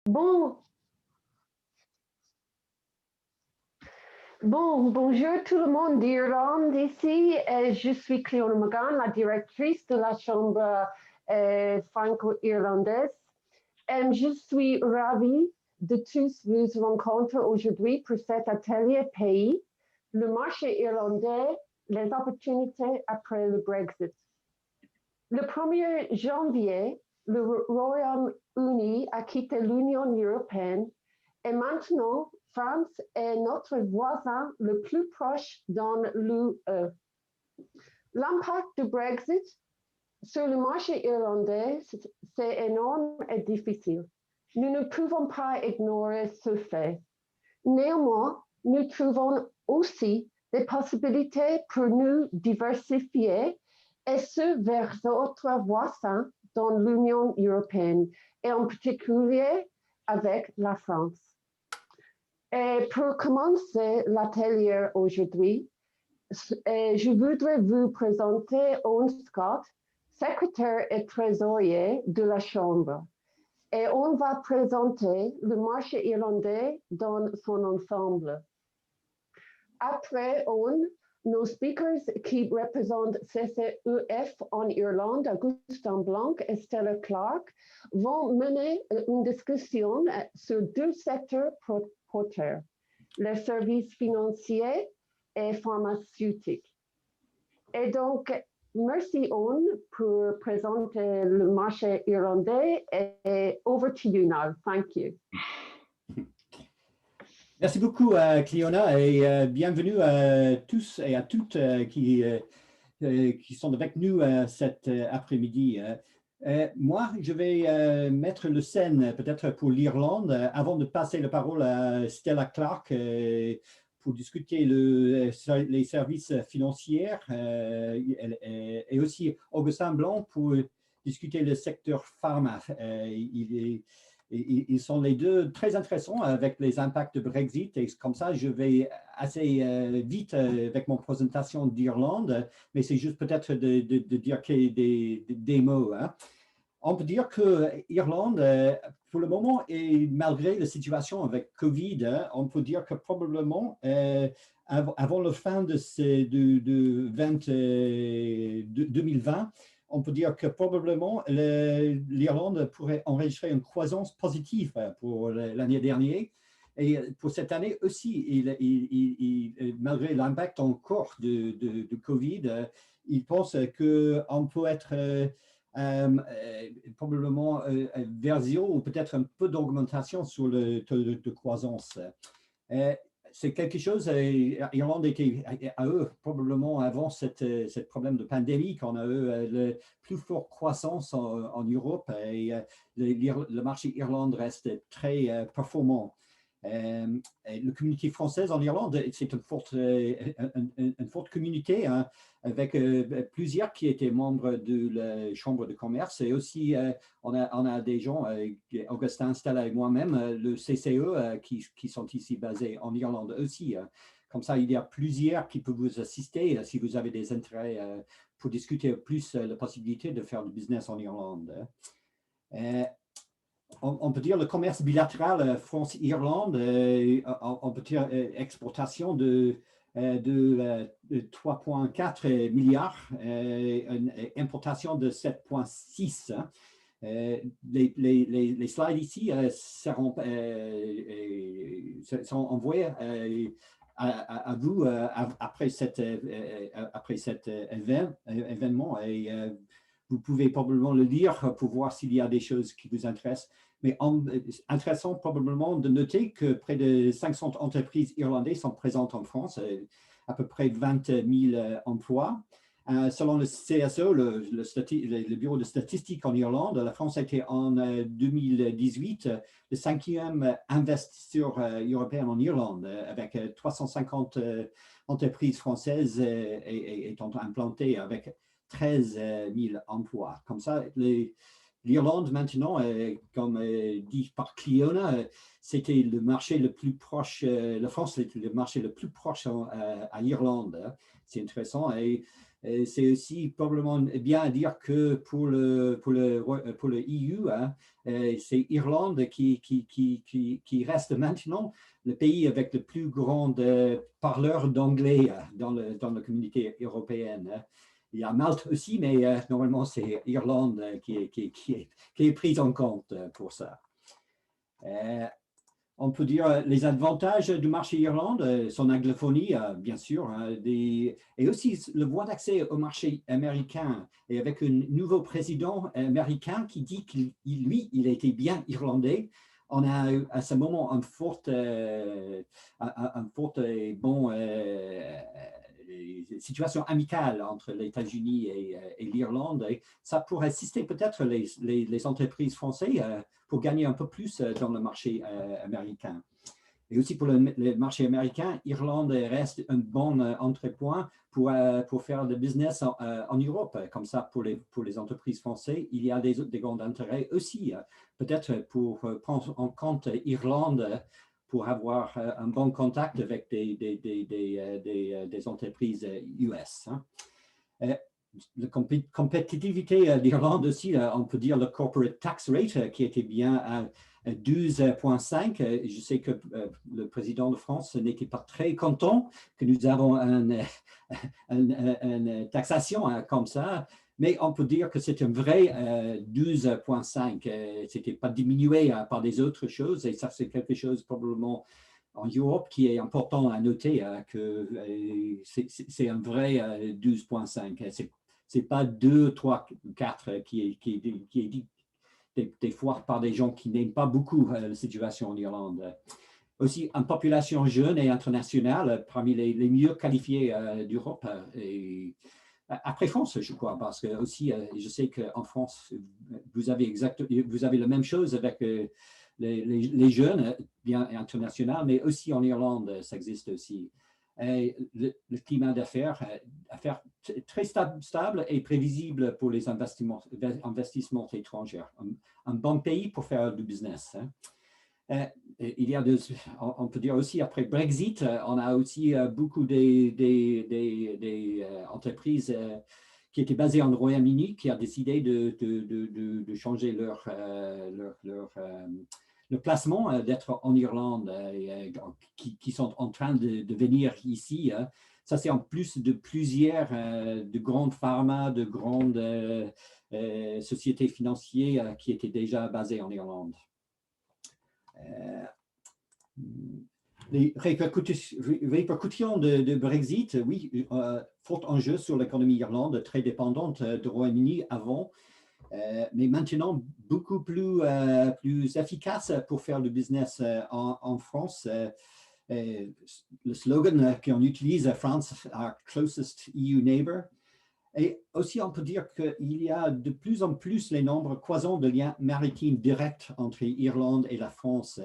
Bon, bonjour tout le monde d'Irlande ici. Je suis Cléona McGann, la directrice de la Chambre franco-irlandaise. Je suis ravie de tous vous rencontrer aujourd'hui pour cet atelier pays, le marché irlandais, les opportunités après le Brexit. Le 1er janvier, le Royaume-Uni a quitté l'Union européenne et maintenant, France est notre voisin le plus proche dans l'UE. L'impact du Brexit sur le marché irlandais, c'est énorme et difficile. Nous ne pouvons pas ignorer ce fait. Néanmoins, nous trouvons aussi des possibilités pour nous diversifier et ce vers d'autres voisins dans l'Union européenne et en particulier avec la France. Et pour commencer l'atelier aujourd'hui, je voudrais vous présenter Owen Scott, secrétaire et trésorier de la Chambre. Et on va présenter le marché irlandais dans son ensemble. Après Owen, nos speakers qui représentent CCEF en Irlande, Augustin Blanc et Stella Clark, vont mener une discussion sur deux secteurs porteurs, les services financiers et pharmaceutiques. Et donc, merci Owen pour présenter le marché irlandais et over to you now. Thank you. Merci beaucoup, Cléona, et bienvenue à tous et à toutes qui sont avec nous cet après-midi. Moi, je vais mettre le scène peut-être pour l'Irlande avant de passer la parole à Stella Clark pour discuter les services financiers et aussi Augustin Blanc pour discuter le secteur pharma. Ils sont les deux très intéressants avec les impacts de Brexit et comme ça, je vais assez vite avec mon présentation d'Irlande, mais c'est juste peut-être de dire des mots. Hein. On peut dire que l'Irlande, pour le moment, et malgré la situation avec Covid, on peut dire que probablement, avant la fin de 2020, on peut dire que probablement l'Irlande pourrait enregistrer une croissance positive pour l'année dernière. Et pour cette année aussi, malgré l'impact encore de Covid, il pense qu'on peut être probablement vers zéro ou peut-être un peu d'augmentation sur le taux de croissance. C'est quelque chose, l'Irlande était à eux probablement avant ce problème de pandémie qu'on a eu la plus forte croissance en Europe et le marché irlandais reste très performant. La communauté française en Irlande, c'est une forte communauté hein, avec plusieurs qui étaient membres de la Chambre de commerce et aussi on a des gens, Augustin, Stella et moi-même, le CCE qui sont ici basés en Irlande aussi. Comme ça, il y a plusieurs qui peuvent vous assister si vous avez des intérêts pour discuter plus la possibilité de faire du business en Irlande. On peut dire le commerce bilatéral France-Irlande, on peut dire exportation de 3,4 milliards, importation de 7,6. Les slides ici sont envoyés à vous après cet événement et vous pouvez probablement le lire pour voir s'il y a des choses qui vous intéressent. Mais intéressant probablement de noter que près de 500 entreprises irlandaises sont présentes en France, à peu près 20 000 emplois. Selon le CSO, le Bureau de statistiques en Irlande, la France a été en 2018 le 5e investisseur européen en Irlande, avec 350 entreprises françaises étant implantées avec 13 000 emplois. Comme ça, l'Irlande maintenant, comme dit par Cléona, c'était le marché le plus proche, la France était le marché le plus proche à l'Irlande. C'est intéressant. Et C'est aussi probablement bien à dire que pour le EU, hein, c'est Irlande qui reste maintenant le pays avec le plus grand parleur d'anglais dans la communauté européenne. Hein. Il y a Malte aussi, mais normalement, c'est Irlande qui est prise en compte pour ça. On peut dire les avantages du marché Irlande, son anglophonie, bien sûr, hein, et aussi le voie d'accès au marché américain. Et avec un nouveau président américain qui dit qu'il, lui, il était bien irlandais, on a à ce moment un fort et bon situation amicale entre les États-Unis et l'Irlande. Et ça pourrait assister peut-être les entreprises françaises pour gagner un peu plus dans le marché américain. Et aussi pour le marché américain, Irlande reste un bon entrepoint pour faire du business en Europe. Comme ça, pour les entreprises françaises, il y a des grands intérêts aussi. Peut-être pour prendre en compte Irlande pour avoir un bon contact avec des entreprises US. Hein. La compétitivité d'Irlande aussi, on peut dire le corporate tax rate qui était bien à 12,5. Je sais que le président de France n'était pas très content que nous avons une taxation comme ça, mais on peut dire que c'est un vrai 12,5. Ce n'était pas diminué par des autres choses et ça c'est quelque chose probablement en Europe qui est important à noter que c'est un vrai 12,5. C'est pas 2, 3, 4 qui est dit des fois par des gens qui n'aiment pas beaucoup la situation en Irlande. Aussi, une population jeune et internationale parmi les mieux qualifiés d'Europe. Après France, je crois, parce que aussi, je sais qu'en France, vous avez la même chose avec les jeunes, bien international, mais aussi en Irlande, ça existe aussi. Et le climat d'affaires très stable et prévisible pour les investissements étrangers. Un bon pays pour faire du business. Hein. Il y a on peut dire aussi, après Brexit, on a aussi beaucoup des entreprises qui étaient basées en Royaume-Uni qui ont décidé de changer leur le placement d'être en Irlande, qui sont en train de venir ici. Ça, c'est en plus de plusieurs de grandes pharma, de grandes sociétés financières qui étaient déjà basées en Irlande. Les répercussions de Brexit, oui, fort enjeu sur l'économie irlandaise, très dépendante du Royaume-Uni avant, mais maintenant beaucoup plus efficace pour faire du business en France. Le slogan qu'on utilise, France, our closest EU neighbor. Et aussi, on peut dire qu'il y a de plus en plus les nombres croissants de liens maritimes directs entre l'Irlande et la France.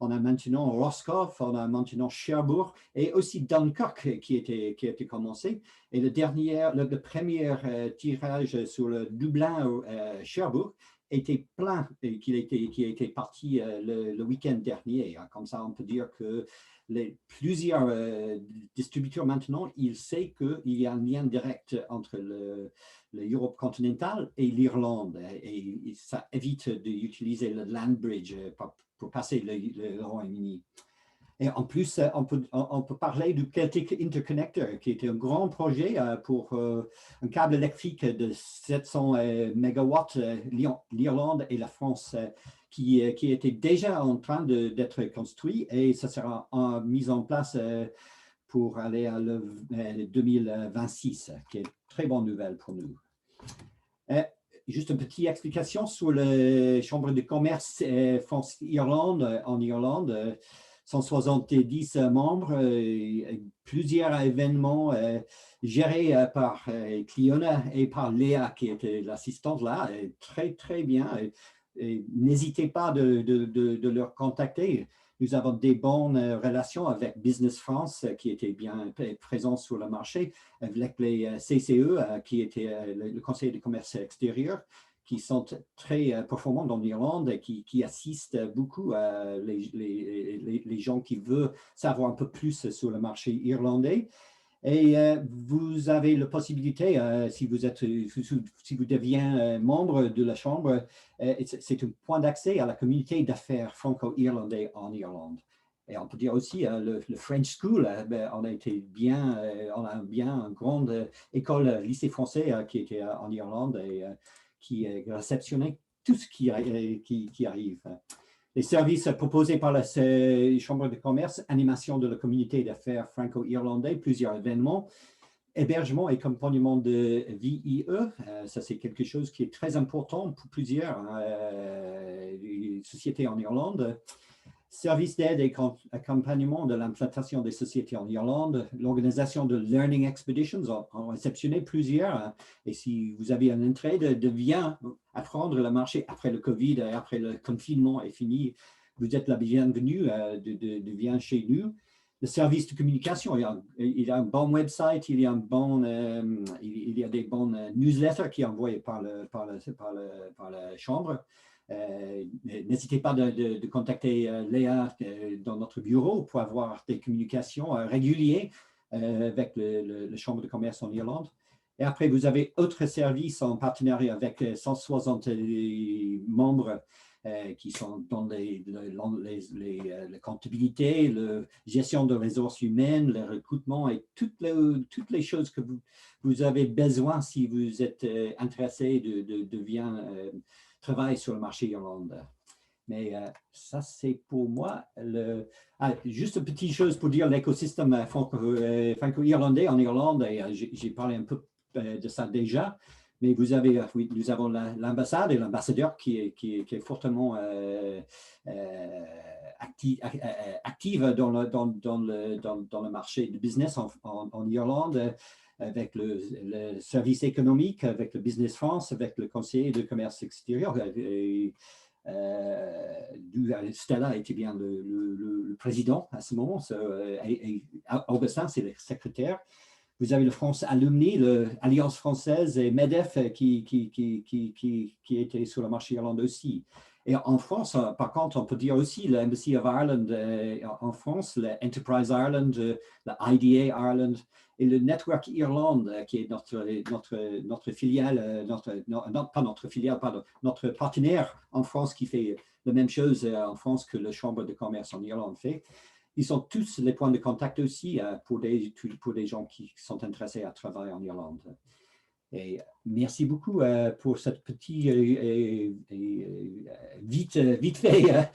On a maintenant Roscoff, on a maintenant Cherbourg et aussi Dunkirk qui était commencé. Et le premier tirage sur le Dublin-Cherbourg était plein et qui était parti le week-end dernier. Comme ça, on peut dire que plusieurs distributeurs maintenant, ils savent qu'il y a un lien direct entre l'Europe continentale et l'Irlande. Et ça évite d'utiliser le land bridge pour passer le Royaume-Uni. Et en plus, on peut parler du Celtic Interconnector, qui était un grand projet pour un câble électrique de 700 mégawatts, l'Irlande et la France, qui était déjà en train d'être construit et ça sera mis en place pour aller à 2026, qui est une très bonne nouvelle pour nous. Juste une petite explication sur la Chambre de commerce France-Irlande en Irlande. 170 membres, plusieurs événements gérés par Cliona et par Léa, qui était l'assistante là, très, très bien. N'hésitez pas de leur contacter. Nous avons des bonnes relations avec Business France, qui était bien présent sur le marché, avec les CCE, qui était le Conseil de commerce extérieur, qui sont très performants dans l'Irlande et qui assistent beaucoup les gens qui veulent savoir un peu plus sur le marché irlandais. Et vous avez la possibilité, si vous devenez membre de la Chambre, c'est un point d'accès à la communauté d'affaires franco-irlandais en Irlande. Et on peut dire aussi le French School, on a une grande école, lycée français qui était en Irlande et qui réceptionnait tout ce qui arrive. Les services proposés par la Chambre de commerce, animation de la communauté d'affaires franco-irlandais, plusieurs événements, hébergement et accompagnement de VIE. Ça, c'est quelque chose qui est très important pour plusieurs sociétés en Irlande. Service d'aide et accompagnement de l'implantation des sociétés en Irlande, l'organisation de Learning Expeditions en réceptionné plusieurs. Et si vous avez un intérêt de bien apprendre le marché après le Covid et après le confinement est fini, vous êtes la bienvenue de bien chez nous. Le service de communication, il y a un bon website, il y a des bonnes newsletters qui sont envoyées par la Chambre. N'hésitez pas de contacter Léa dans notre bureau pour avoir des communications régulières avec le Chambre de commerce en Irlande. Et après, vous avez autres services en partenariat avec 160 membres qui sont dans la comptabilité, la gestion de ressources humaines, le recrutement et toutes les choses que vous avez besoin si vous êtes intéressé de bien travailler sur le marché irlandais. Mais ça, c'est pour moi. Juste une petite chose pour dire l'écosystème franco-irlandais en Irlande, et j'ai parlé un peu de ça déjà, mais nous avons l'ambassade et l'ambassadeur qui est fortement active dans le marché du business en Irlande, avec le service économique, avec le Business France, avec le conseiller de commerce extérieur. Stella était bien le président à ce moment, et Augustin, c'est le secrétaire. Vous avez le France Alumni, l'Alliance française et MEDEF qui était sur le marché irlandais aussi. Et en France, par contre, on peut dire aussi l'Embassy of Ireland en France, l'Enterprise Ireland, l'IDA Ireland et le Network Irlande, qui est notre filiale, pas notre filiale, pardon, notre partenaire en France qui fait la même chose en France que la Chambre de commerce en Irlande fait. Ils sont tous les points de contact aussi pour des gens qui sont intéressés à travailler en Irlande. Et merci beaucoup pour cette petite vite fait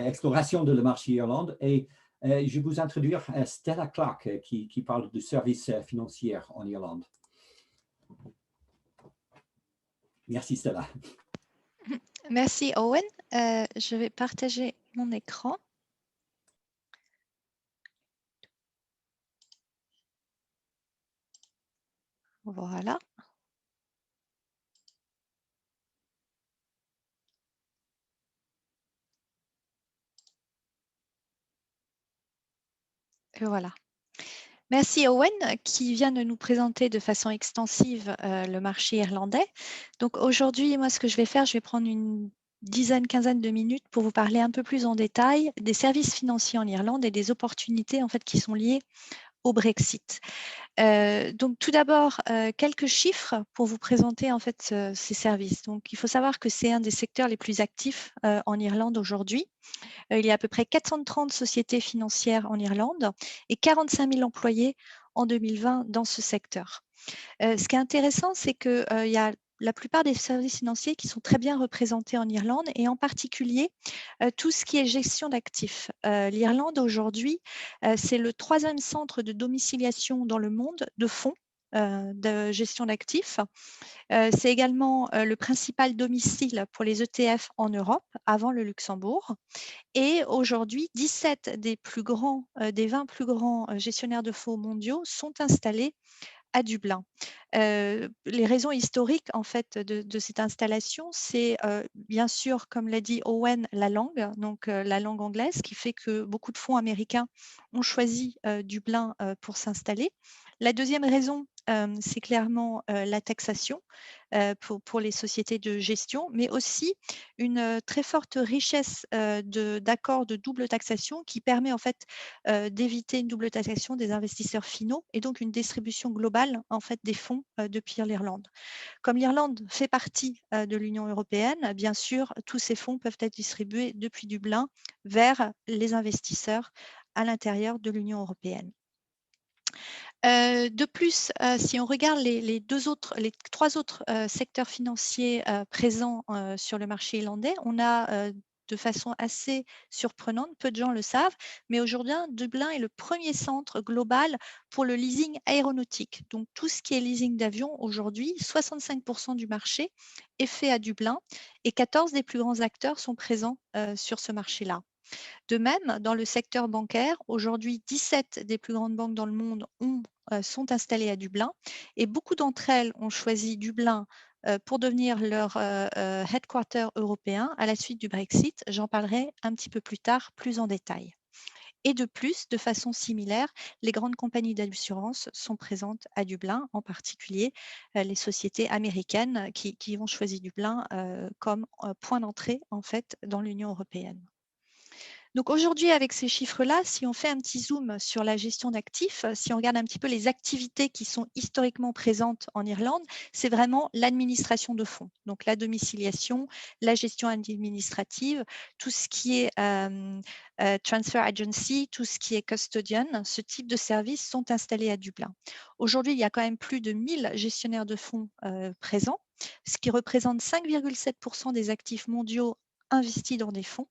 exploration de le marché Irlande. Et je vais vous introduire Stella Clark qui parle du service financier en Irlande. Merci Stella. Merci Owen. Je vais partager mon écran. Voilà. Et voilà. Merci Owen qui vient de nous présenter de façon extensive le marché irlandais. Donc aujourd'hui, moi ce que je vais faire, je vais prendre une quinzaine de minutes pour vous parler un peu plus en détail des services financiers en Irlande et des opportunités en fait qui sont liées au Brexit. Donc tout d'abord, quelques chiffres pour vous présenter en fait ces services. Donc il faut savoir que c'est un des secteurs les plus actifs en Irlande aujourd'hui. Il y a à peu près 430 sociétés financières en Irlande et 45 000 employés en 2020 dans ce secteur. Ce qui est intéressant, c'est qu'il y a la plupart des services financiers qui sont très bien représentés en Irlande et en particulier tout ce qui est gestion d'actifs. L'Irlande aujourd'hui, c'est le 3e centre de domiciliation dans le monde de fonds de gestion d'actifs. C'est également le principal domicile pour les ETF en Europe, avant le Luxembourg. Et aujourd'hui, 17 des 20 plus grands gestionnaires de fonds mondiaux sont installés à Dublin. Les raisons historiques en fait de cette installation, c'est bien sûr, comme l'a dit Owen, la langue, donc la langue anglaise, qui fait que beaucoup de fonds américains ont choisi Dublin pour s'installer. La deuxième raison, c'est clairement la taxation pour les sociétés de gestion, mais aussi une très forte richesse d'accords de double taxation qui permet en fait d'éviter une double taxation des investisseurs finaux et donc une distribution globale en fait des fonds depuis l'Irlande. Comme l'Irlande fait partie de l'Union européenne, bien sûr, tous ces fonds peuvent être distribués depuis Dublin vers les investisseurs à l'intérieur de l'Union européenne. De plus, si on regarde les trois autres secteurs financiers présents sur le marché irlandais, on a de façon assez surprenante, peu de gens le savent, mais aujourd'hui, Dublin est le premier centre global pour le leasing aéronautique. Donc, tout ce qui est leasing d'avion aujourd'hui, 65% du marché est fait à Dublin et 14 des plus grands acteurs sont présents sur ce marché-là. De même, dans le secteur bancaire, aujourd'hui, 17 des plus grandes banques dans le monde sont installées à Dublin et beaucoup d'entre elles ont choisi Dublin pour devenir leur headquarter européen à la suite du Brexit. J'en parlerai un petit peu plus tard, plus en détail. Et de plus, de façon similaire, les grandes compagnies d'assurance sont présentes à Dublin, en particulier les sociétés américaines qui ont choisi Dublin comme point d'entrée en fait dans l'Union européenne. Donc aujourd'hui, avec ces chiffres-là, si on fait un petit zoom sur la gestion d'actifs, si on regarde un petit peu les activités qui sont historiquement présentes en Irlande, c'est vraiment l'administration de fonds. Donc la domiciliation, la gestion administrative, tout ce qui est transfer agency, tout ce qui est custodian, ce type de services sont installés à Dublin. Aujourd'hui, il y a quand même plus de 1000 gestionnaires de fonds présents, ce qui représente 5,7% des actifs mondiaux investis dans des fonds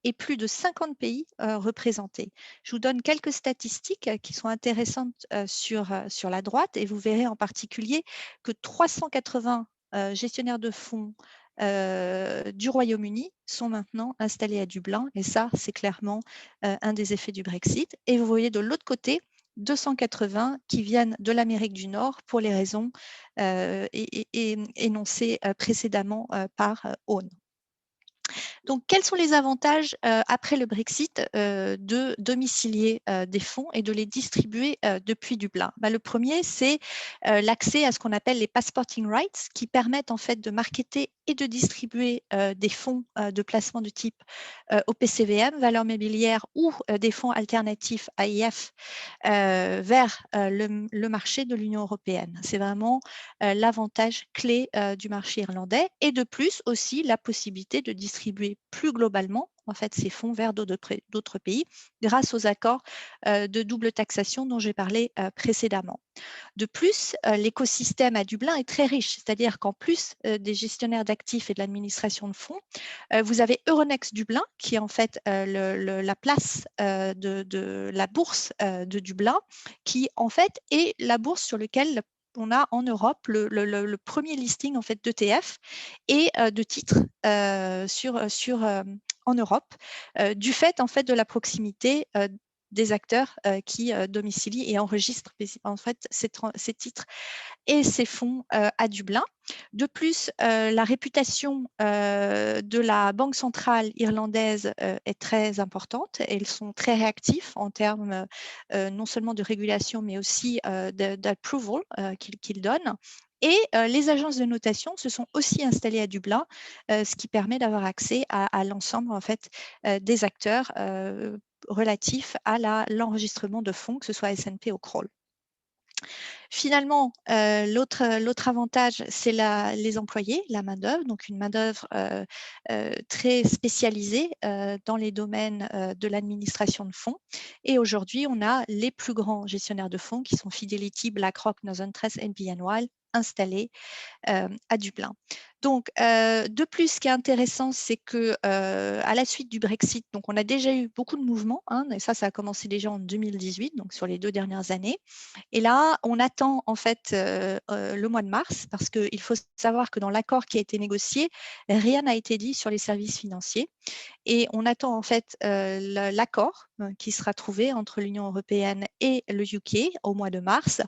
et plus de 50 pays représentés. Je vous donne quelques statistiques qui sont intéressantes sur la droite et vous verrez en particulier que 380 gestionnaires de fonds du Royaume-Uni sont maintenant installés à Dublin et ça, c'est clairement un des effets du Brexit. Et vous voyez de l'autre côté 280 qui viennent de l'Amérique du Nord pour les raisons énoncées précédemment par Owen. Donc, quels sont les avantages après le Brexit de domicilier des fonds et de les distribuer depuis Dublin? Le premier, c'est l'accès à ce qu'on appelle les passporting rights qui permettent en fait de marketer et de distribuer des fonds de placement de type OPCVM, valeurs mobilières ou des fonds alternatifs AIF vers le marché de l'Union européenne. C'est vraiment l'avantage clé du marché irlandais et de plus aussi la possibilité de distribuer plus globalement en fait ces fonds vers d'autres pays grâce aux accords de double taxation dont j'ai parlé précédemment. De plus, l'écosystème à Dublin est très riche, c'est-à-dire qu'en plus des gestionnaires d'actifs et de l'administration de fonds, vous avez Euronext Dublin, qui est en fait la place de la bourse de Dublin, qui en fait est la bourse sur laquelle on a en Europe le premier listing en fait d'ETF et de titres en Europe, du fait en fait de la proximité des acteurs qui domicilient et enregistrent en fait ces titres et ces fonds à Dublin. De plus, la réputation de la Banque centrale irlandaise est très importante. Ils sont très réactifs en termes non seulement de régulation, mais aussi d'approval qu'ils donnent. Et les agences de notation se sont aussi installées à Dublin, ce qui permet d'avoir accès à l'ensemble en fait, des acteurs relatifs à l'enregistrement de fonds, que ce soit S&P ou Kroll. Finalement, l'autre avantage, c'est les employés, la main-d'œuvre, donc une main-d'œuvre très spécialisée dans les domaines de l'administration de fonds. Et aujourd'hui, on a les plus grands gestionnaires de fonds qui sont Fidelity, BlackRock, Northern Trust et BNY installés à Dublin. Donc, de plus, ce qui est intéressant, c'est que à la suite du Brexit, donc on a déjà eu beaucoup de mouvements, et ça a commencé déjà en 2018, donc sur les 2 dernières années. Et là, on attend en fait le mois de mars, parce qu'il faut savoir que dans l'accord qui a été négocié, rien n'a été dit sur les services financiers. Et on attend en fait l'accord qui sera trouvé entre l'Union européenne et le UK au mois de mars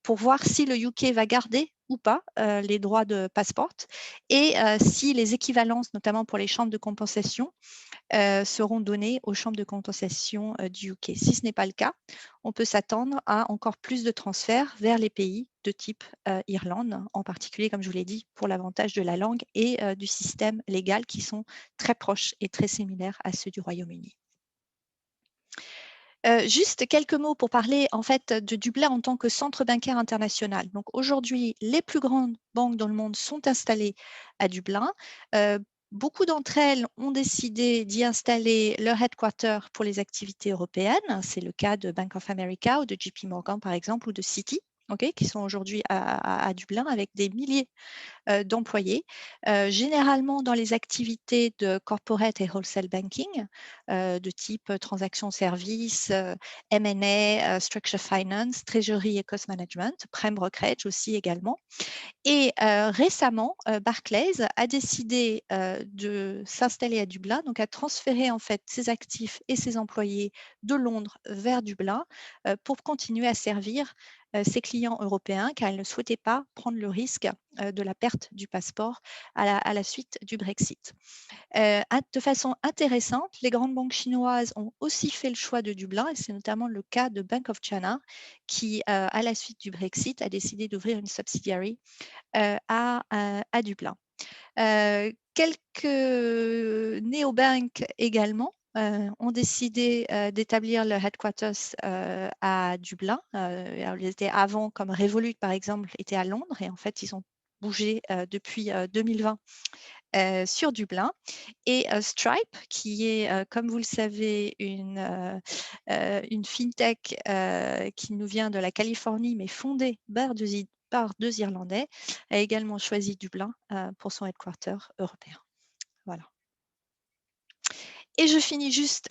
pour voir si le UK va garder ou pas les droits de Passport et si les équivalences, notamment pour les chambres de compensation, seront donnés aux chambres de compensation du UK. Si ce n'est pas le cas, on peut s'attendre à encore plus de transferts vers les pays de type Irlande, en particulier, comme je vous l'ai dit, pour l'avantage de la langue et du système légal qui sont très proches et très similaires à ceux du Royaume-Uni. Juste quelques mots pour parler en fait de Dublin en tant que centre bancaire international. Donc aujourd'hui, les plus grandes banques dans le monde sont installées à Dublin. Beaucoup d'entre elles ont décidé d'y installer leur headquarter pour les activités européennes. C'est le cas de Bank of America ou de JP Morgan par exemple ou de Citi, qui sont aujourd'hui à Dublin avec des milliers d'employés, généralement dans les activités de corporate et wholesale banking, de type transactions services, M&A, structure finance, treasury et cost management, prime brokerage aussi également. Et récemment, Barclays a décidé de s'installer à Dublin, donc a transféré en fait ses actifs et ses employés de Londres vers Dublin pour continuer à servir ses clients européens car ils ne souhaitaient pas prendre le risque de la perte du passeport à la suite du Brexit. De façon intéressante, les grandes banques chinoises ont aussi fait le choix de Dublin et c'est notamment le cas de Bank of China qui, à la suite du Brexit, a décidé d'ouvrir une subsidiary à Dublin. Quelques néobanks également ont décidé d'établir leur headquarters à Dublin. Ils étaient avant, comme Revolut par exemple, était à Londres et en fait ils ont bougé depuis 2020 sur Dublin. Et Stripe, qui est, comme vous le savez, une fintech qui nous vient de la Californie, mais fondée par deux Irlandais, a également choisi Dublin pour son headquarter européen. Voilà. Et je finis juste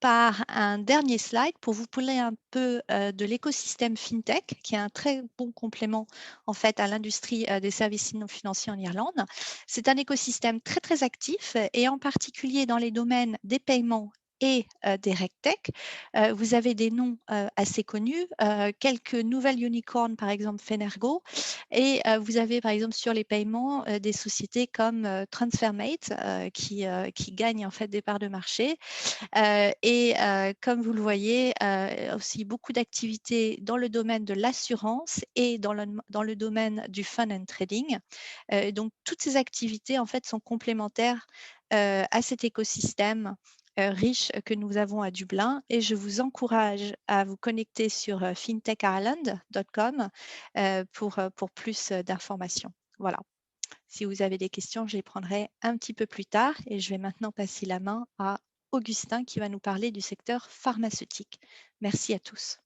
par un dernier slide pour vous parler un peu de l'écosystème FinTech, qui est un très bon complément en fait à l'industrie des services non financiers en Irlande. C'est un écosystème très très actif et en particulier dans les domaines des paiements et des RegTech. Vous avez des noms assez connus, quelques nouvelles unicorns, par exemple Fenergo, et vous avez par exemple sur les paiements des sociétés comme TransferMate qui gagnent en fait des parts de marché. Et comme vous le voyez, aussi beaucoup d'activités dans le domaine de l'assurance et dans le domaine du fund and trading. Donc toutes ces activités en fait sont complémentaires à cet écosystème riche que nous avons à Dublin et je vous encourage à vous connecter sur fintechireland.com pour plus d'informations. Voilà. Si vous avez des questions, je les prendrai un petit peu plus tard et je vais maintenant passer la main à Augustin qui va nous parler du secteur pharmaceutique. Merci à tous.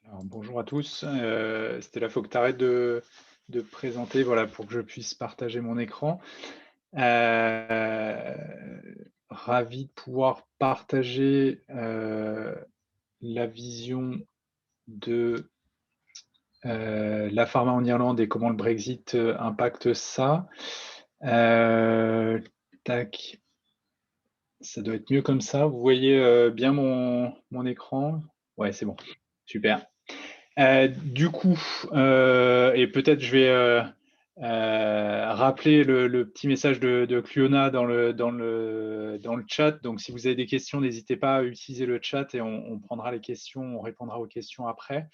Alors, bonjour à tous. Stella, il faut que tu arrêtes de présenter voilà, pour que je puisse partager mon écran. Ravi de pouvoir partager la vision de la pharma en Irlande et comment le Brexit impacte ça. Tac. Ça doit être mieux comme ça. Vous voyez bien mon écran? Ouais, c'est bon. Super. Du coup, et peut-être je vais rappeler le petit message de Cliona dans le chat. Donc, si vous avez des questions, n'hésitez pas à utiliser le chat et on prendra les questions, on répondra aux questions après.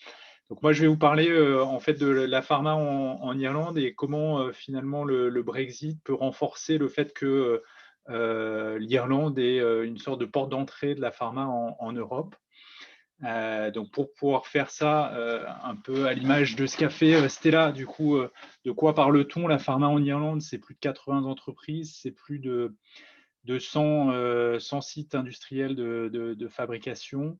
Donc, moi, je vais vous parler en fait de la pharma en Irlande et comment finalement le Brexit peut renforcer le fait que l'Irlande est une sorte de porte d'entrée de la pharma en Europe. Donc pour pouvoir faire ça un peu à l'image de ce qu'a fait Stella, du coup, de quoi parle-t-on? La pharma en Irlande, c'est plus de 80 entreprises, c'est plus de 100 sites industriels de fabrication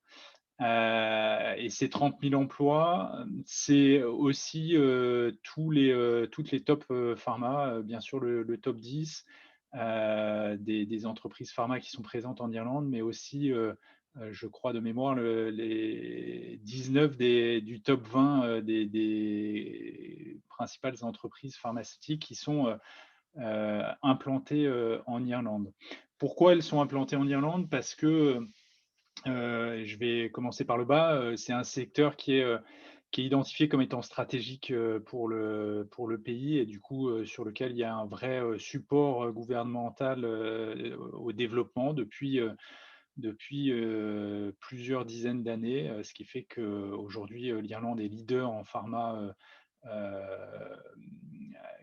et c'est 30 000 emplois. C'est aussi toutes les top pharma, bien sûr le top 10 des entreprises pharma qui sont présentes en Irlande, mais aussi je crois de mémoire, les 19 du top 20 des principales entreprises pharmaceutiques qui sont implantées en Irlande. Pourquoi elles sont implantées en Irlande? Parce que Je vais commencer par le bas. C'est un secteur qui est identifié comme étant stratégique pour le pays et du coup sur lequel il y a un vrai support gouvernemental au développement depuis plusieurs dizaines d'années, ce qui fait qu'aujourd'hui l'Irlande est leader en pharma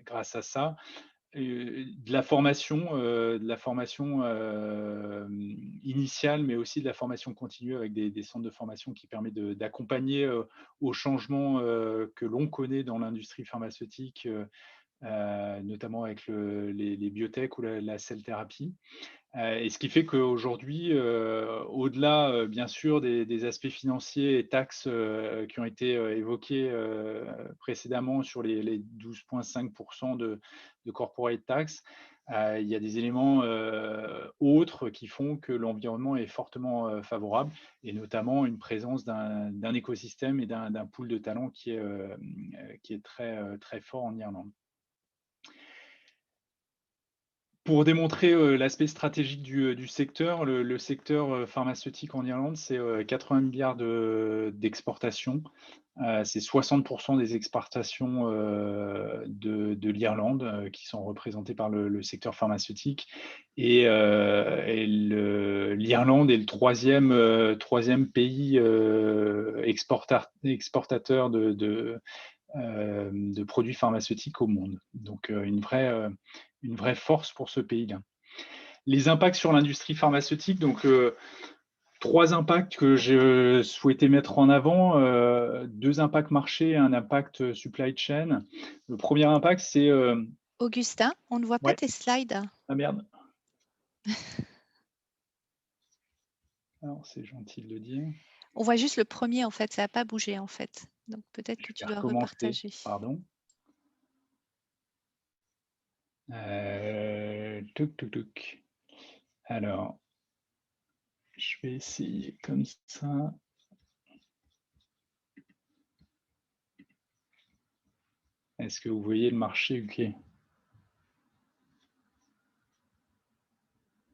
grâce à ça. De la formation, initiale, mais aussi de la formation continue avec des centres de formation qui permettent d'accompagner au changement que l'on connaît dans l'industrie pharmaceutique, notamment avec les biotech ou la cell thérapie. Et ce qui fait qu'aujourd'hui, au-delà, bien sûr, des aspects financiers et taxes qui ont été évoqués précédemment sur les 12,5% de corporate tax, il y a des éléments autres qui font que l'environnement est fortement favorable, et notamment une présence d'un écosystème et d'un pool de talents qui est très, très fort en Irlande. Pour démontrer l'aspect stratégique du secteur, le secteur pharmaceutique en Irlande, c'est 80 milliards d'exportations. C'est 60% des exportations de l'Irlande qui sont représentées par le secteur pharmaceutique. Et l'Irlande est le troisième pays exportateur de produits pharmaceutiques au monde. Donc une vraie force pour ce pays-là. Les impacts sur l'industrie pharmaceutique, donc 3 impacts que je souhaitais mettre en avant, 2 impacts marché et un impact supply chain. Le premier impact, c'est… Augustin, on ne voit pas Ouais. tes slides. Ah merde. Alors, c'est gentil de le dire. On voit juste le premier, en fait, ça n'a pas bougé, en fait. Donc peut-être que tu dois repartager. Pardon. Touc. Alors, je vais essayer comme ça. Est-ce que vous voyez le marché UK?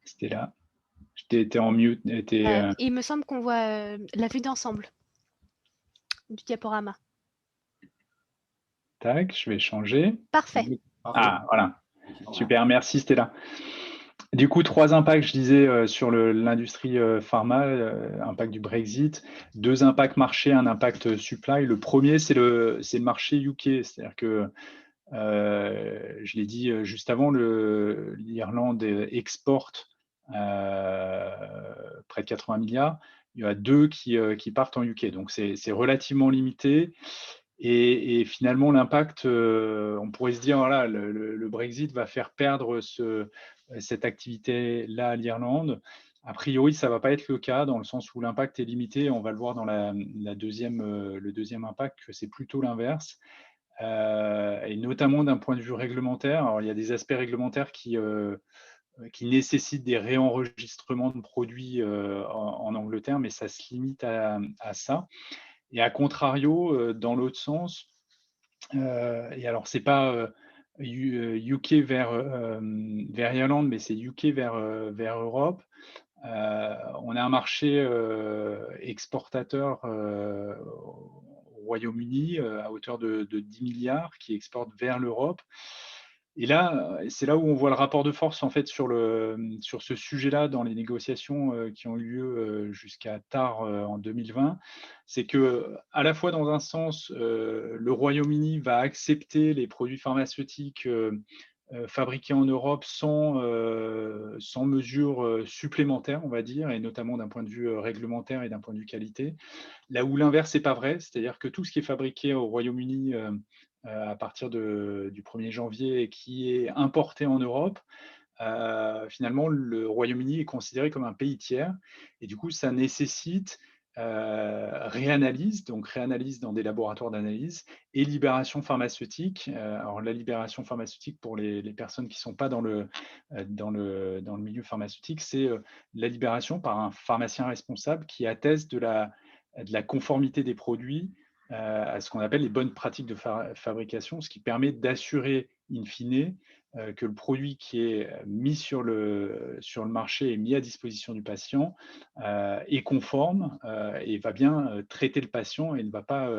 C'était là. J'étais en mute. Il me semble qu'on voit la vue d'ensemble du diaporama. Tac, je vais changer. Parfait. Ah, voilà. Super, merci Stella. Du coup, 3 impacts, je disais, sur l'industrie pharma, impact du Brexit, 2 impacts marché, un impact supply. Le premier, c'est le marché UK, c'est-à-dire que, je l'ai dit juste avant, l'Irlande exporte près de 80 milliards. Il y en a 2 qui partent en UK, donc c'est relativement limité. Et finalement, l'impact, on pourrait se dire, voilà, le Brexit va faire perdre cette activité-là à l'Irlande. A priori, ça ne va pas être le cas, dans le sens où l'impact est limité. On va le voir dans le deuxième impact, que c'est plutôt l'inverse. Et notamment d'un point de vue réglementaire. Alors, il y a des aspects réglementaires qui nécessitent des réenregistrements de produits en Angleterre, mais ça se limite à ça. Et à contrario, dans l'autre sens, et alors c'est pas UK vers Irlande, mais c'est UK vers Europe. On a un marché exportateur au Royaume-Uni à hauteur de 10 milliards qui exporte vers l'Europe. Et là, c'est là où on voit le rapport de force en fait sur ce sujet-là dans les négociations qui ont eu lieu jusqu'à tard en 2020. C'est que à la fois dans un sens, le Royaume-Uni va accepter les produits pharmaceutiques fabriqués en Europe sans mesures supplémentaires, on va dire, et notamment d'un point de vue réglementaire et d'un point de vue qualité. Là où l'inverse n'est pas vrai, c'est-à-dire que tout ce qui est fabriqué au Royaume-Uni à partir du 1er janvier et qui est importé en Europe, finalement, le Royaume-Uni est considéré comme un pays tiers. Et du coup, ça nécessite réanalyse, donc réanalyse dans des laboratoires d'analyse, et libération pharmaceutique. Alors, la libération pharmaceutique, pour les personnes qui ne sont pas dans le milieu pharmaceutique, c'est la libération par un pharmacien responsable qui atteste de la conformité des produits à ce qu'on appelle les bonnes pratiques de fabrication, ce qui permet d'assurer, in fine, que le produit qui est mis sur le marché et mis à disposition du patient est conforme et va bien traiter le patient et ne va pas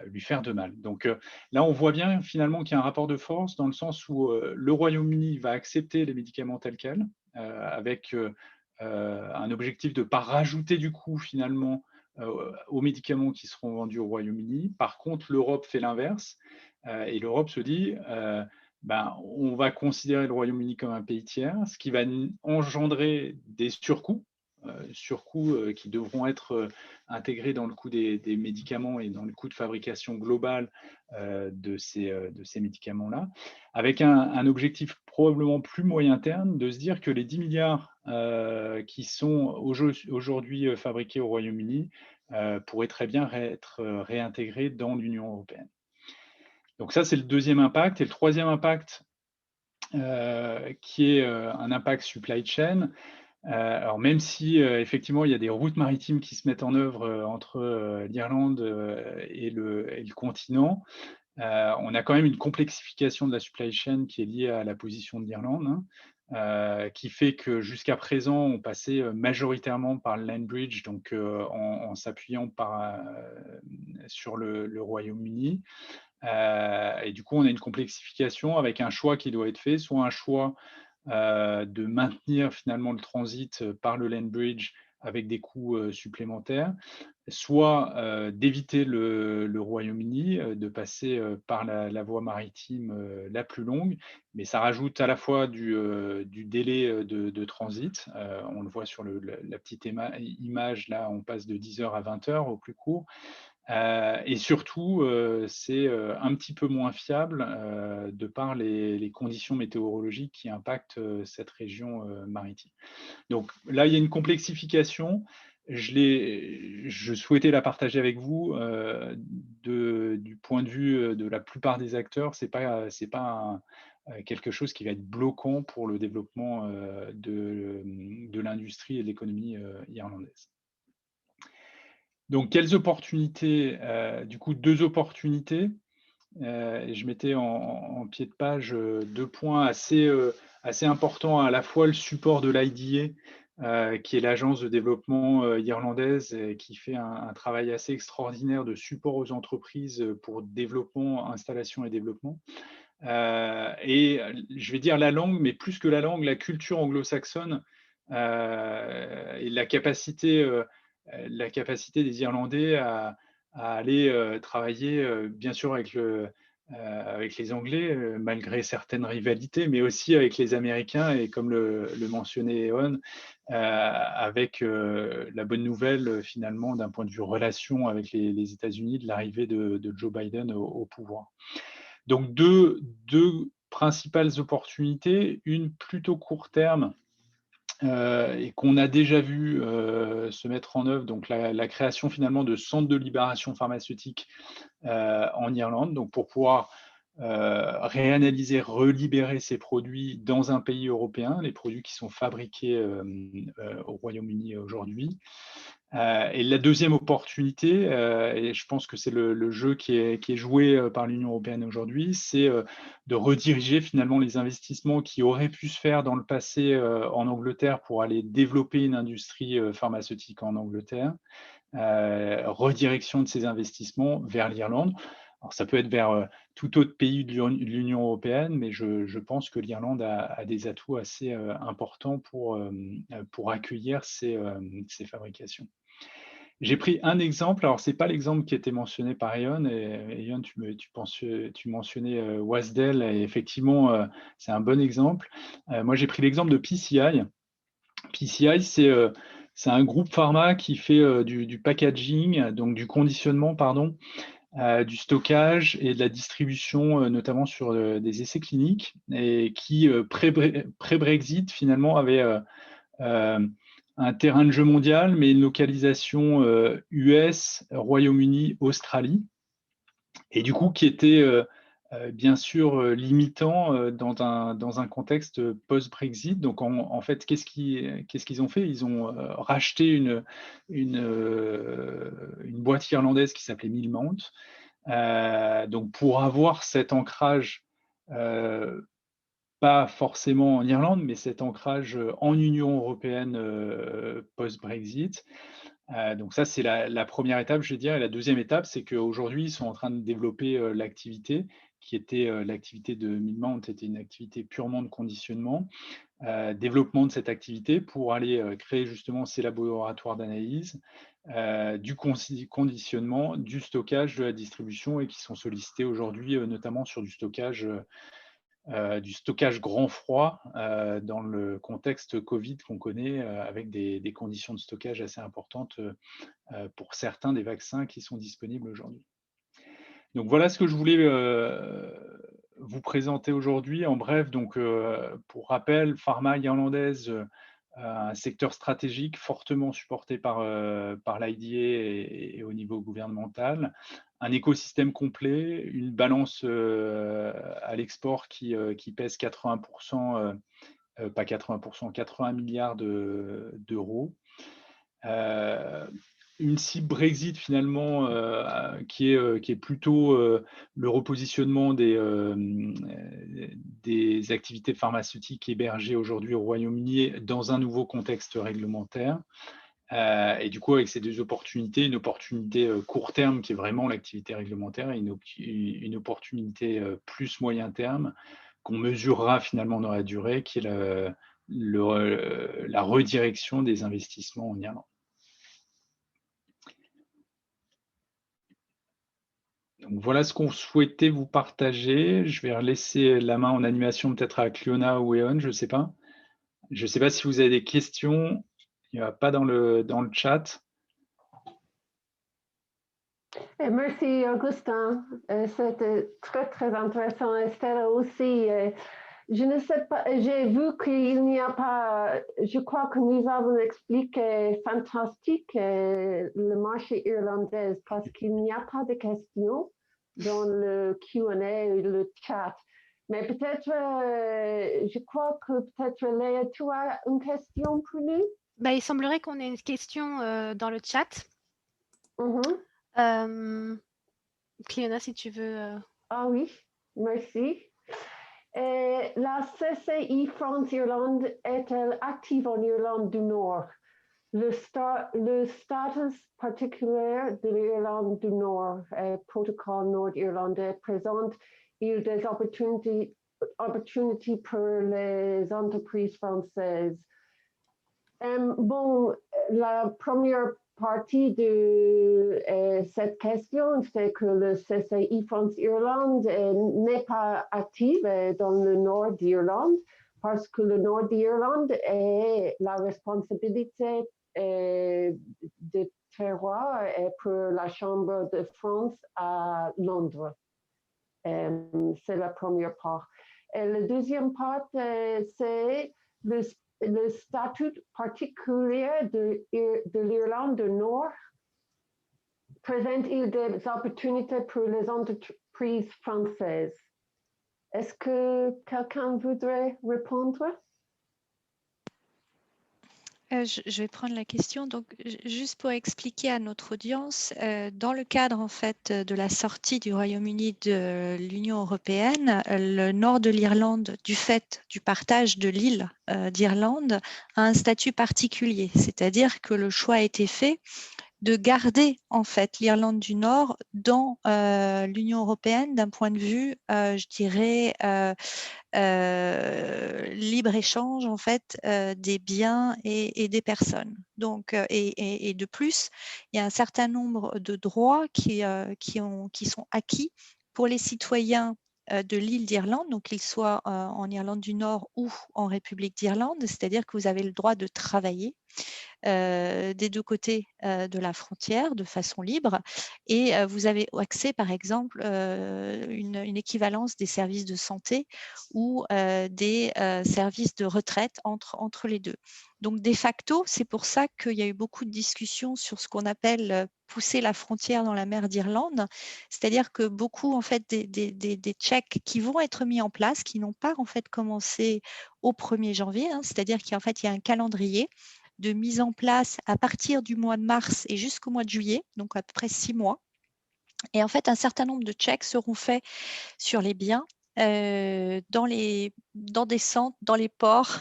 lui faire de mal. Donc là, on voit bien finalement qu'il y a un rapport de force dans le sens où le Royaume-Uni va accepter les médicaments tels quels, avec un objectif de ne pas rajouter du coût finalement aux médicaments qui seront vendus au Royaume-Uni. Par contre, l'Europe fait l'inverse et l'Europe se dit on va considérer le Royaume-Uni comme un pays tiers, ce qui va engendrer des surcoûts, qui devront être intégrés dans le coût des médicaments et dans le coût de fabrication global de ces médicaments-là, avec un objectif probablement plus moyen terme de se dire que les 10 milliards qui sont aujourd'hui fabriqués au Royaume-Uni pourraient très bien être réintégrés dans l'Union européenne. Donc ça, c'est le deuxième impact. Et le troisième impact, qui est un impact supply chain, alors même si effectivement il y a des routes maritimes qui se mettent en œuvre entre l'Irlande et le continent, on a quand même une complexification de la supply chain qui est liée à la position de l'Irlande, qui fait que jusqu'à présent on passait majoritairement par le land bridge, donc en s'appuyant sur le Royaume-Uni. Et du coup, on a une complexification avec un choix qui doit être fait, soit un choix de maintenir finalement le transit par le land bridge avec des coûts supplémentaires, soit d'éviter le Royaume-Uni, de passer par la voie maritime la plus longue, mais ça rajoute à la fois du délai de transit, on le voit sur la petite image, là on passe de 10 heures à 20 heures au plus court, et surtout, c'est un petit peu moins fiable de par les conditions météorologiques qui impactent cette région maritime. Donc là, il y a une complexification. Je souhaitais la partager avec vous. Du point de vue de la plupart des acteurs, c'est pas quelque chose qui va être bloquant pour le développement de l'industrie et de l'économie irlandaise. Donc, quelles opportunités? Du coup, deux opportunités. Et je mettais en pied de page deux points assez importants, à la fois le support de l'IDA, qui est l'agence de développement irlandaise, qui fait un travail assez extraordinaire de support aux entreprises pour développement, installation et développement. Et je vais dire la langue, mais plus que la langue, la culture anglo-saxonne et la capacité des Irlandais à aller travailler, bien sûr, avec les Anglais, malgré certaines rivalités, mais aussi avec les Américains, et comme le mentionnait Eon, avec la bonne nouvelle, finalement, d'un point de vue relation avec les États-Unis, de l'arrivée de Joe Biden au pouvoir. Donc, deux principales opportunités, une plutôt court terme, et qu'on a déjà vu se mettre en œuvre, donc la création finalement de centres de libération pharmaceutique en Irlande, donc pour pouvoir réanalyser, relibérer ces produits dans un pays européen, les produits qui sont fabriqués au Royaume-Uni aujourd'hui. Et la deuxième opportunité, et je pense que c'est le jeu qui est joué par l'Union européenne aujourd'hui, c'est de rediriger finalement les investissements qui auraient pu se faire dans le passé en Angleterre pour aller développer une industrie pharmaceutique en Angleterre, redirection de ces investissements vers l'Irlande. Alors, ça peut être vers tout autre pays de l'Union européenne, mais je pense que l'Irlande a des atouts assez importants pour accueillir ces fabrications. J'ai pris un exemple, alors ce n'est pas l'exemple qui était mentionné par Eon, et Eon, tu mentionnais Wasdell, et effectivement, c'est un bon exemple. Moi, j'ai pris l'exemple de PCI. PCI, c'est un groupe pharma qui fait du packaging, donc du conditionnement, pardon, du stockage et de la distribution, notamment sur des essais cliniques, et qui, pré-Brexit, finalement, avait un terrain de jeu mondial, mais une localisation US, Royaume-Uni, Australie, et du coup qui était bien sûr limitant dans un contexte post-Brexit. Donc en fait, qu'est-ce qu'ils ont fait? Ils ont racheté une boîte irlandaise qui s'appelait Millmount, donc pour avoir cet ancrage pas forcément en Irlande, mais cet ancrage en Union européenne post-Brexit. Donc ça, c'est la première étape, je vais dire. Et la deuxième étape, c'est qu'aujourd'hui, ils sont en train de développer l'activité, qui était l'activité de Midmount, était une activité purement de conditionnement. Développement de cette activité pour aller créer justement ces laboratoires d'analyse, du conditionnement, du stockage, de la distribution, et qui sont sollicités aujourd'hui notamment sur du stockage grand froid dans le contexte Covid qu'on connaît, avec des conditions de stockage assez importantes pour certains des vaccins qui sont disponibles aujourd'hui. Donc voilà ce que je voulais vous présenter aujourd'hui. En bref, donc pour rappel, pharma irlandaise, un secteur stratégique fortement supporté par l'IDA et au niveau gouvernemental, un écosystème complet, une balance à l'export qui pèse 80%, pas 80%, 80 milliards d'euros. Une cible Brexit finalement qui est plutôt le repositionnement des activités pharmaceutiques hébergées aujourd'hui au Royaume-Uni dans un nouveau contexte réglementaire. Et du coup, avec ces deux opportunités, une opportunité court terme qui est vraiment l'activité réglementaire et une opportunité plus moyen terme qu'on mesurera finalement dans la durée, qui est la redirection des investissements en Irlande. Donc voilà ce qu'on souhaitait vous partager. Je vais laisser la main en animation peut-être à Cliona ou Eon, je ne sais pas. Je ne sais pas si vous avez des questions. Il n'y a pas dans le chat. Merci Augustin, c'était très très intéressant. Estelle aussi, je ne sais pas, j'ai vu qu'il n'y a pas, je crois que nous avons expliqué fantastique le marché irlandais parce qu'il n'y a pas de questions dans le Q&A ou le chat. Mais peut-être, je crois que peut-être Léa, tu as une question pour nous? Il semblerait qu'on ait une question dans le chat. Cliona, si tu veux. Ah oui, merci. La CCI France-Irlande est-elle active en Irlande du Nord? Le statut particulier de l'Irlande du Nord, protocole nord-irlandais, présente-il des opportunités pour les entreprises françaises? Bon, la première partie de cette question, c'est que le CCI France-Irlande n'est pas actif dans le nord d'Irlande parce que le nord d'Irlande est la responsabilité de terroir pour la Chambre de France à Londres. C'est la première part. Et la deuxième part, c'est le statut particulier de l'Irlande du Nord. Présente-t-il des opportunités pour les entreprises françaises? Est-ce que quelqu'un voudrait répondre? Je vais prendre la question. Donc, juste pour expliquer à notre audience, dans le cadre en fait de la sortie du Royaume-Uni de l'Union européenne, le nord de l'Irlande, du fait du partage de l'île d'Irlande, a un statut particulier, c'est-à-dire que le choix a été fait de garder en fait l'Irlande du Nord dans l'Union européenne d'un point de vue, je dirais, libre-échange en fait des biens et des personnes. Donc, et de plus, il y a un certain nombre de droits qui sont acquis pour les citoyens de l'île d'Irlande, donc qu'ils soient en Irlande du Nord ou en République d'Irlande, c'est-à-dire que vous avez le droit de travailler des deux côtés de la frontière de façon libre et vous avez accès par exemple une équivalence des services de santé ou des services de retraite entre les deux. Donc de facto, c'est pour ça qu'il y a eu beaucoup de discussions sur ce qu'on appelle pousser la frontière dans la mer d'Irlande, c'est-à-dire que beaucoup en fait des checks qui vont être mis en place, qui n'ont pas en fait commencé au 1er janvier, hein, c'est-à-dire qu'en fait il y a un calendrier de mise en place à partir du mois de mars et jusqu'au mois de juillet, donc à peu près 6 mois. Et en fait, un certain nombre de checks seront faits sur les biens dans des centres, dans les ports,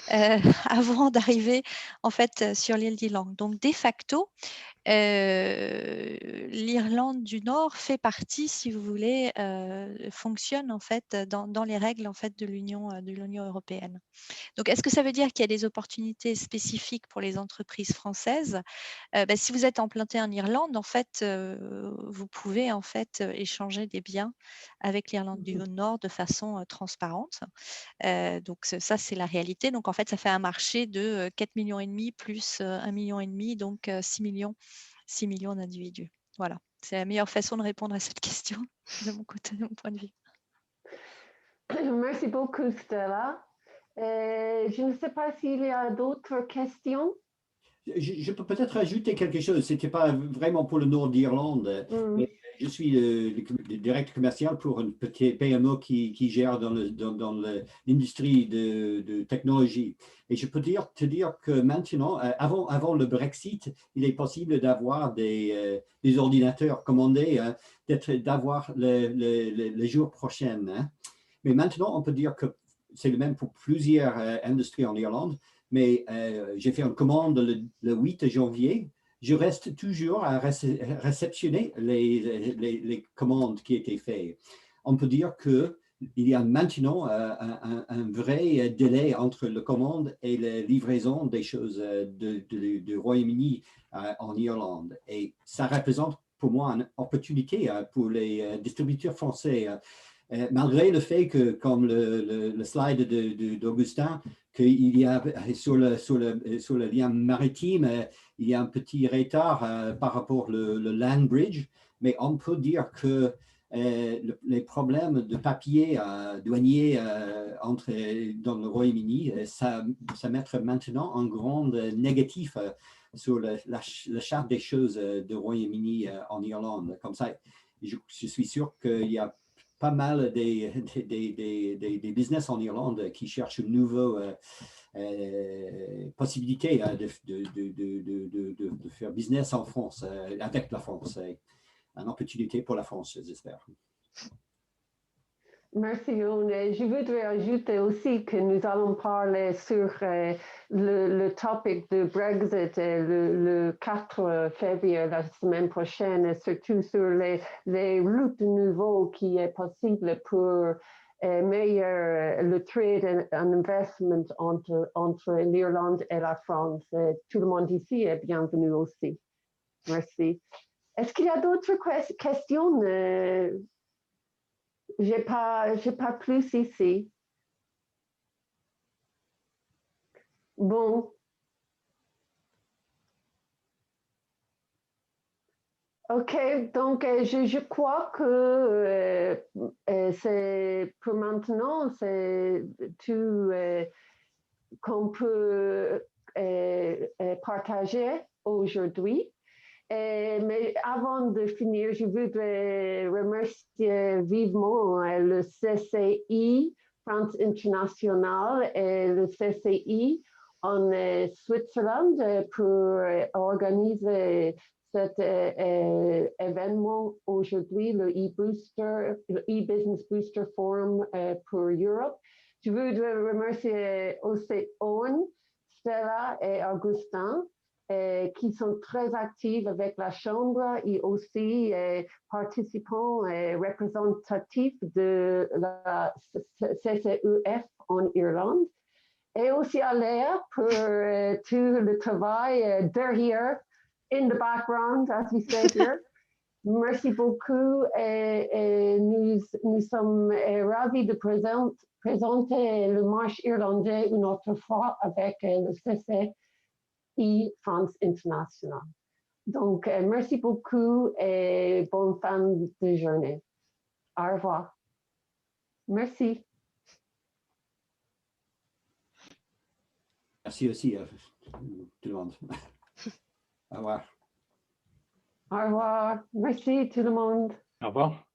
avant d'arriver en fait sur l'île d'Irlande. Donc de facto, l'Irlande du Nord fait partie, si vous voulez, fonctionne en fait dans les règles en fait de l'Union européenne. Donc, est-ce que ça veut dire qu'il y a des opportunités spécifiques pour les entreprises françaises? Si vous êtes implanté en Irlande, en fait, vous pouvez en fait échanger des biens avec l'Irlande du Nord de façon transparente. Donc, ça, c'est la réalité. Donc, en fait, ça fait un marché de 4,5 millions plus 1,5 million, donc 6 millions d'individus. Voilà, c'est la meilleure façon de répondre à cette question de mon côté, de mon point de vue. Merci beaucoup, Stella. Je ne sais pas s'il y a d'autres questions. Je peux peut-être ajouter quelque chose. Ce n'était pas vraiment pour le nord d'Irlande, mais je suis le directeur commercial pour une petite PME qui gère dans l'industrie de technologie. Et je peux te dire que maintenant, avant le Brexit, il est possible d'avoir des ordinateurs commandés, d'avoir le jour prochain. Hein. Mais maintenant, on peut dire que c'est le même pour plusieurs industries en Irlande. Mais j'ai fait une commande le 8 janvier. Je reste toujours à réceptionner les commandes qui étaient faites. On peut dire qu'il y a maintenant un vrai délai entre la commande et la livraison des choses du Royaume-Uni en Irlande. Et ça représente pour moi une opportunité pour les distributeurs français. Malgré le fait que, comme le slide d'Augustin, qu'il y a sur le lien maritime, il y a un petit retard par rapport au land bridge, mais on peut dire que les problèmes de papier douanier dans le Royaume-Uni, ça met maintenant un grand négatif sur la charte des choses du Royaume-Uni en Irlande. Comme ça, je suis sûr qu'il y a pas mal des business en Irlande qui cherchent une nouvelle possibilité de faire business en France, avec la France. Une opportunité pour la France, j'espère. Merci, Youn. Je voudrais ajouter aussi que nous allons parler sur le topic de Brexit le 4 février, la semaine prochaine, surtout sur les routes nouveaux qui est possible pour meilleur le trade and investment entre l'Irlande et la France. Tout le monde ici est bienvenu aussi. Merci. Est-ce qu'il y a d'autres questions? J'ai pas plus ici. Bon. OK, donc je crois que c'est pour maintenant, c'est tout qu'on peut partager aujourd'hui. Mais avant de finir, je voudrais remercier vivement le CCI France International et le CCI en Switzerland pour organiser cet événement aujourd'hui, le e-Business Booster Forum pour Europe. Je voudrais remercier aussi Owen, Stella et Augustin, qui sont très actifs avec la Chambre et aussi participants représentatifs de la CCEF en Irlande. Et aussi à Léa pour tout le travail derrière, in the background, as we say here. Merci beaucoup et nous sommes ravis de présenter le marché irlandais une autre fois avec le CCI France International. Donc, merci beaucoup et bonne fin de journée. Au revoir. Merci. Merci aussi à tout le monde. Au revoir. Au revoir. Merci tout le monde. Au revoir.